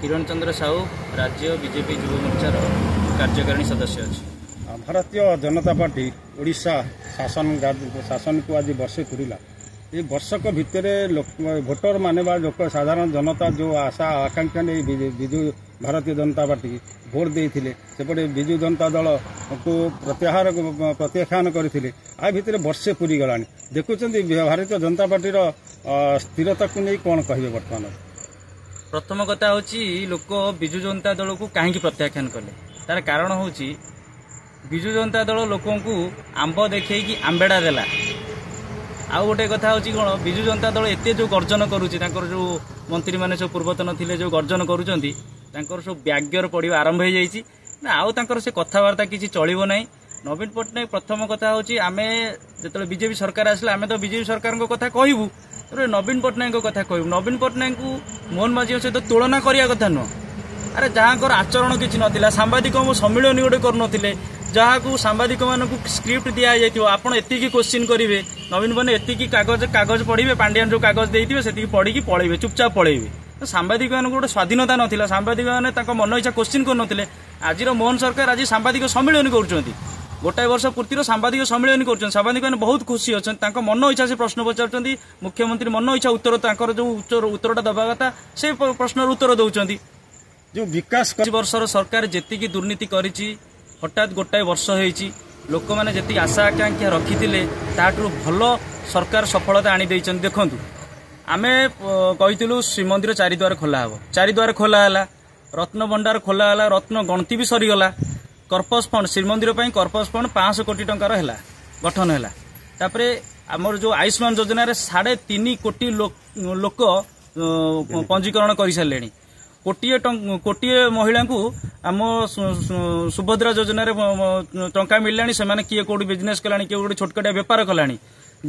किरण चंद्र साहू राज्य बीजेपी युव मोर्चार कार्यकारिणी सदस्य अच्छी। भारतीय जनता पार्टी ओडिशा शासन को आज वर्षे पूरा ये वर्षक भितर भोटर माने लोक साधारण जनता जो आशा आकांक्षा नहीं विजु भारतीय जनता पार्टी भोट देते सेपटे विजु जनता दल को प्रत्याख्यान करते आ भितर वर्षे पूरी गला देखुं भारतीय जनता पार्टी स्थिरता को नहीं कौन कहे बर्तमान प्रथम कथा हूँ लोक विजु जनता दल को कहीं प्रत्याख्यान कले तार कारण हूँ विजु जनता दल लोक आंब देखी आंबेड़ा देला। आउ गोटे कथा हूँ कौन विजु जनता दल एत जो गर्जन करुच्ची जो मंत्री मैंने सब पूर्वतन थे जो गर्जन कर सब ब्याग्यर पड़ा आरंभ हो जाए आउ से कथबार्ता किसी चलो ना। नवीन पट्टनायक प्रथम कथा हूँ आम जो बीजेपी सरकार आसला आम तो बीजेपी सरकार कथा कहूँ नवीन पट्टनायक कथा कहूँ नवीन पट्टनायक को मोहन माझी सहित तुलना करने कथा नुह। अरे जहाँ आचरण किसी नाला सांबादिक सम्मिलन गोटे कर जहाँ को सांबादिक मान स्क्रिप्ट दि जाइए आपड़ एति क्वेश्चन करेंगे नवीन पट्टनायक एति कागज पढ़े पांड्यान जो कागज देते से पढ़ी पलैबे चुपचाप पलैबे तो सांबादिक मान गोटे स्वाधीनता नाला सांबादिक मैंने मन इच्छा क्वेश्चन कर आज मोहन सरकार आज सांबादिक सम्मिलन कर गोटाए वर्ष पूर्तिर सांबादिक सम्मिलन कर सांबादिक मैंने बहुत खुशी अच्छा मन इच्छा से प्रश्न पचार मुख्यमंत्री मन इच्छा उत्तर जो उत्तरटा दबा कथा से प्रश्न उत्तर दौरान जो विकास वर्षर सरकार जी दुर्नीति करिछि हठात गोटाए वर्ष होइछि लोक मैंने जी आशा आकांक्षा रखी ताठू भल सरकार सफलता आनी देखु आम कही श्रीमंदिर चारिद्वार खोला हे चारिद्वार खोला है रत्न भंडार खोला है रत्न गणति भी सरीगला corpus fund Shrimandir corpus fund 500 कोटी टंकार है गठन है आमर जो आयुष्मान योजना 3.5 कोटी लोक पंजीकरण कर सारे कोटिए महिला को आम सुभद्रा योजना टंका मिललानी से किए कौटी बिजनेस कलानी किए गोटे छोटकटिया बेपार कलानी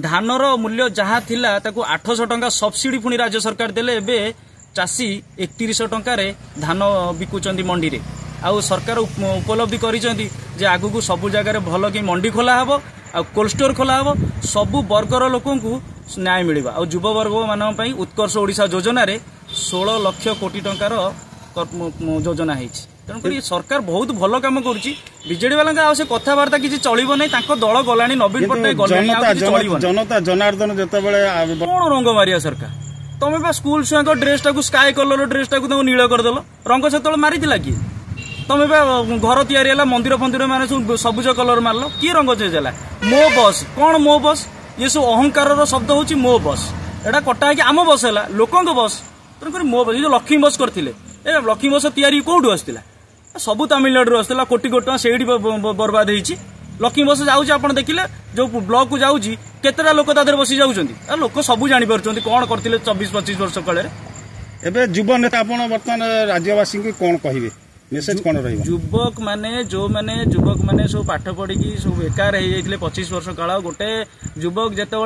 धानर मूल्य जहाँ थिला ताकू 800 टंका सब्सिडी पुणी राज्य सरकार देले एबे चाषी 3100 टंकार धान बिकुचंती मंडी रे आउ सरकार उपलब्धि करिसेंती जे आगु को सबु जगह भल कि मंडी खोला हबो आ कोल्ड स्टोर खोला हबो सबु वर्गर लोकन को न्याय मिलिबा आ युवा वर्ग मानन पई उत्कर्ष ओडिशा योजना रे 16 लाख कोटी टंकार योजना है तेणुक सरकार बहुत भल कम करजेडी वाला से कथबार्ता किसी चलो ना दल गला नवीन पट्टनायक जनता जनार्दन जो कौन रंग मारिया सरकार तुम स्कूल छुआ ड्रेस टाक स्काए कलर ड्रेस टाक नील करदेल रंग से मारी किए तुम घर या मंदिर फंदिर मान सबुज कलर मारल किए रंग चेंज है मो बस कौन मो बस ये सब अहंकार शब्द हूँ मो बस एटा कटा है आम बस है लोक बस तेणुक मो बस जो लक्ष्मी बस करते लक्ष्मी बस तैयारी कौटू आसला सबू तमिलनाडु आसला कोटी कोटी टका से बर्बाद होती लक्ष्मी बस जाऊँच आप देखिले जो ब्लॉक को जाऊँगी केतटा लोक तादेह बसी जाऊँच लोक सबू जापर कौन करते 24-25 वर्ष काल युव नेता आप बर्तमान राज्यवासी को कौन कहे मेसेज कौन रही युवक माने युवक माने सब पाठ पढ़ी सब बेकार हो जाते 25 वर्ष काल गोटे युवक जिते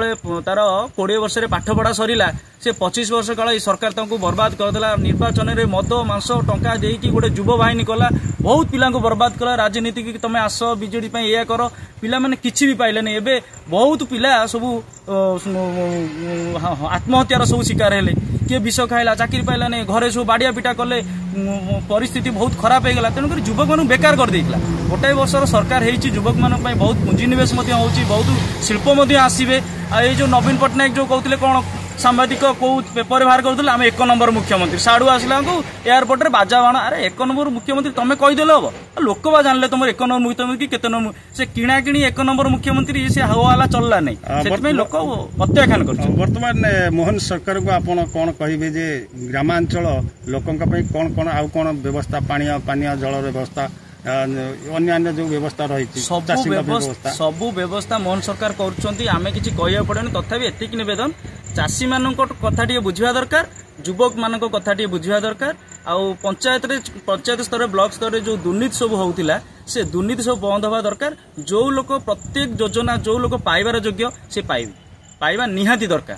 तार 20 वर्ष पाठ पढ़ा सरीला से 25 वर्ष काल सरकार तांको बर्बाद करदेला निर्वाचन में मद मांस टंका देकी गोटे युव बाहिनी कला बहुत पिला बर्बाद कला राजनीति की तुम आस बीजेडी या कर पिला माने किछि भी पाइलेनी एबे बहुत पिला सब आत्महत्यार सब शिकार हेले किए विष खाइला चाकरी पाइलानी घरे सब बाड़िया पिटा कले परिस्थिति बहुत खराब हो गला तेणुक युवक मान बेकार कर देला गोटाए वर्षर सरकार होती युवक मान बहुत पुंजीनिवेश बहुत शिल्प आसवे आ जो नवीन पट्टनायक जो कहते कौन सांबादिक कौ पेपर बाहर करूँ आम 1 नंबर मुख्यमंत्री साड़ू आसला एयरपोर्ट में बाजा बाण अरे 1 नंबर मुख्यमंत्री तुम कहीदेल हम लोक बा जानले तुम 1 नंबर मुख्यमंत्री केते नंबर से किणा किणी 1 नंबर मुख्यमंत्री से हवाला चलला नहीं से लोक प्रत्याख्यान कर बर्तमान मोहन सरकार को आप कौन कहे जे ग्रामांचल लोकों कौन कौन आउ कौन व्यवस्था पानी जल व्यवस्था अन्य जो व्यवस्था रही सबू व्यवस्था मोहन सरकार करें किसी कह पड़ेनि तथापि एतिक नवेदन चाषी मान कथा बुझा दरकार युवक मान कथा बुझा दरकार आउ पंचायत स्तर ब्लॉक स्तर जो दुर्नीति सब होता से दुर्नीति सब बंद हवा दरकार जो लोक प्रत्येक योजना जो लोक पाइबार योग्य से पाइबा निहाती दरकार।